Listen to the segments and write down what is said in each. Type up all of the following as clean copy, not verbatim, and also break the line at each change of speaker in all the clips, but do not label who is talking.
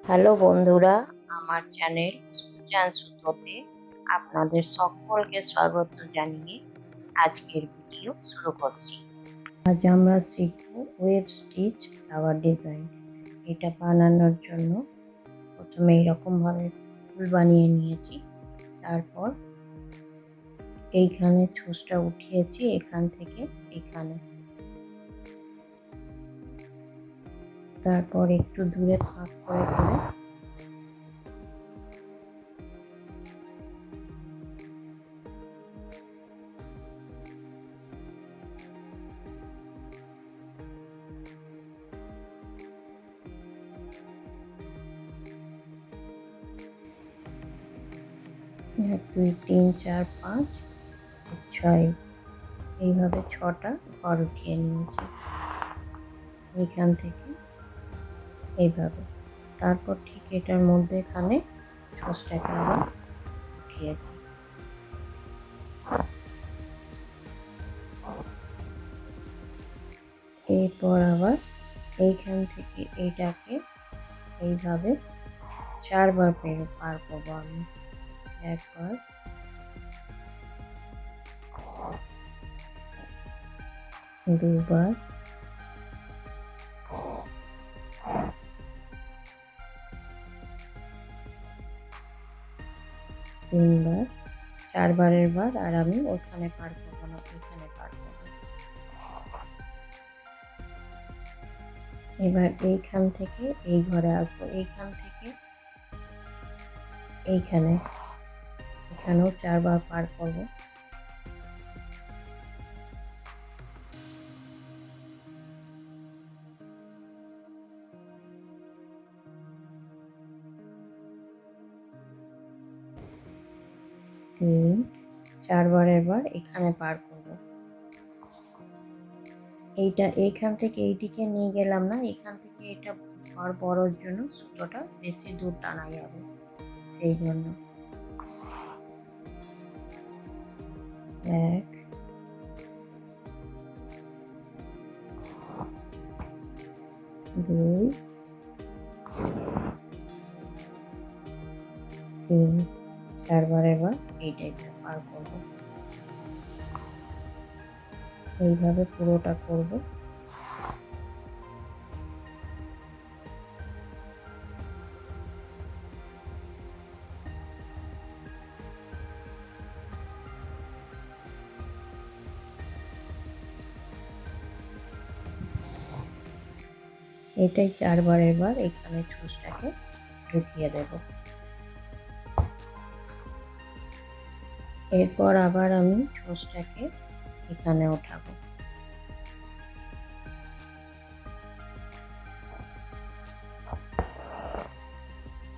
Hello বন্ধুরা, আমার channel সুচ&Sutoতে আপনাদের সকলকে স্বাগত জানিয়ে আজকের ভিডিও শুরু করছি। আজ আমরা শিখব ওয়েব স্টিচ ফ্লাওয়ার ডিজাইন। এটা বানানোর জন্য প্রথমে এইরকম ভাবে ফুল বানিয়ে নিয়েছি। তারপর এইখানে ছুঁচটা উঠিয়েছি, এখান থেকে এখানে। তারপর একটু দূরে ফাঁক করে করে এক দুই তিন চার পাঁচ ছয় এইভাবে ছটা ঘর উঠিয়ে নিয়েছি এইখান থেকে এইভাবে। তারপর ঠিক এটার মধ্যেখানে ছচটাকে আবার উঠিয়েছি। এরপর আবার এইখান থেকে এইটাকে এইভাবে চারবার পার করবো আমি। একবার, দুবার, তিনবার, চারবারের বার। আর আমি ওখানে পার করবো না, এখানে পার করবো। এবার এইখান থেকে এই ঘরে আসবো, এইখান থেকে এইখানে, এখানেও চারবার পার করবো। তিন, চারবারের বার এখানে পার করব। এইটা এইখান থেকে এইদিকে নিয়ে গেলাম না, এখান থেকে এটা ঘর বড়োর জন্য সুতোটা বেশি দূর টানা যাবে, সেই জন্য। এক, দুই, তিন, চারবারের বার এইটাই পার করব। এইভাবে পুরোটা করব। এটাই চারবারের বার, এখানে ছুঁচটাকে ঢুকিয়ে দেব। এরপর আবার আমি ছুঁচটাকে এখানে ওঠাবো।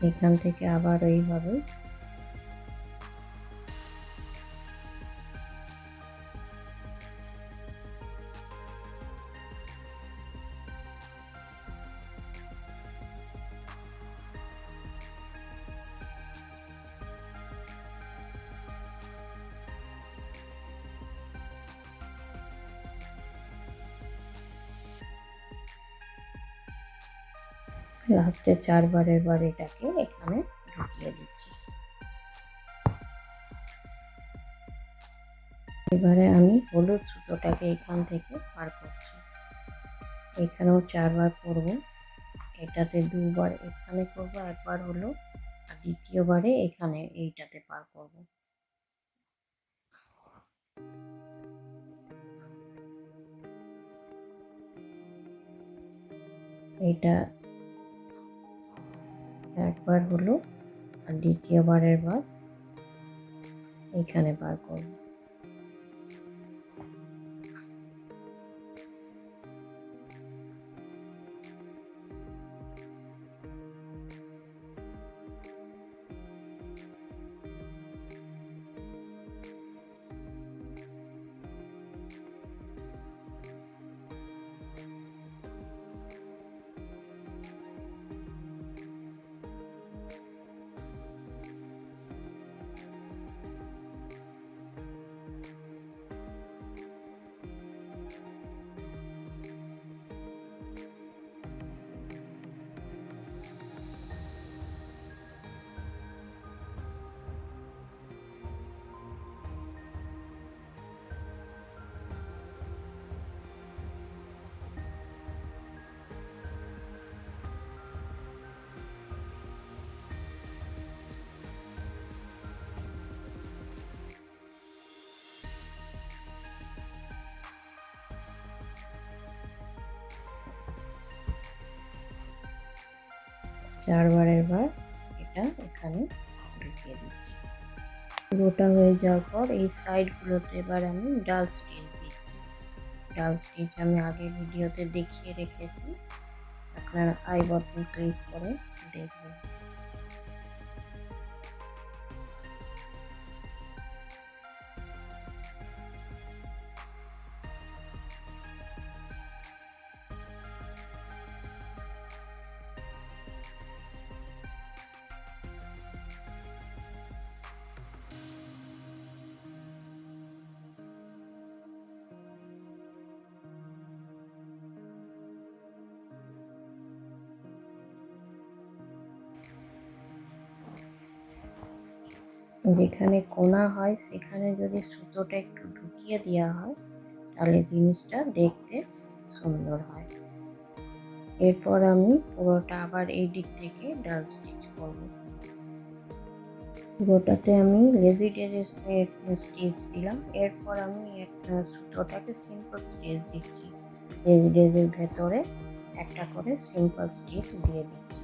এখান থেকে আবার এইভাবে লাস্টে চারবারের বার এটাকে এখানে ঢুকিয়ে দিচ্ছি। এবারে আমি হলুদ সুতোটাকে এখান থেকে পার করছি। এখানেও চারবার করব। এটাতে দুবার এখানে করব, একবার হলো, আর দ্বিতীয়বারে এখানে এইটাতে পার করব। এটা একবার হলো, আর দ্বিতীয়বারের বার এখানে পার করব। 4বারের বার এটা এখানে ঢুকিয়ে দিচ্ছি। পুরোটা হয়ে যাওয়ার পর এই সাইডগুলোতে এবার আমি ডাল স্টিচ দিচ্ছি। ডাল স্টিচ আমি আগে ভিডিওতে দেখিয়ে রেখেছি, আপনারা আই বাটন ক্লিক করে দেখবেন। যেখানে কোনা হয় সেখানে যদি সুতোটা একটু ঢুকিয়ে দেওয়া হয় তাহলে জিনিসটা দেখতে সুন্দর হয়। এরপর আমি পুরোটা আবার এই দিক থেকে ডাল স্টিচ করব। পুরোটাতে আমি লেজিডাইজি স্টিচ দিলাম। এরপর আমি একটা সুতোটাকে সিম্পল স্টিচ দিচ্ছি। লেজিডাইজির ভেতরে একটা করে সিম্পল স্টিচ দিয়ে দিচ্ছি।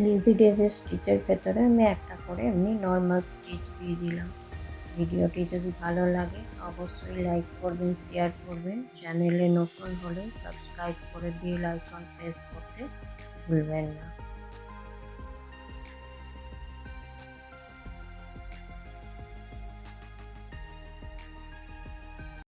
লেজিডাইজি স্টিচের ভেতরে আমি একটা করে এমনি নর্মাল স্টিচ দিয়ে দিলাম। ভিডিওটি যদি ভালো লাগে অবশ্যই লাইক করবেন, শেয়ার করবেন। চ্যানেলে নতুন হলে সাবস্ক্রাইব করে বেল আইকন প্রেস করতে ভুলবেন না।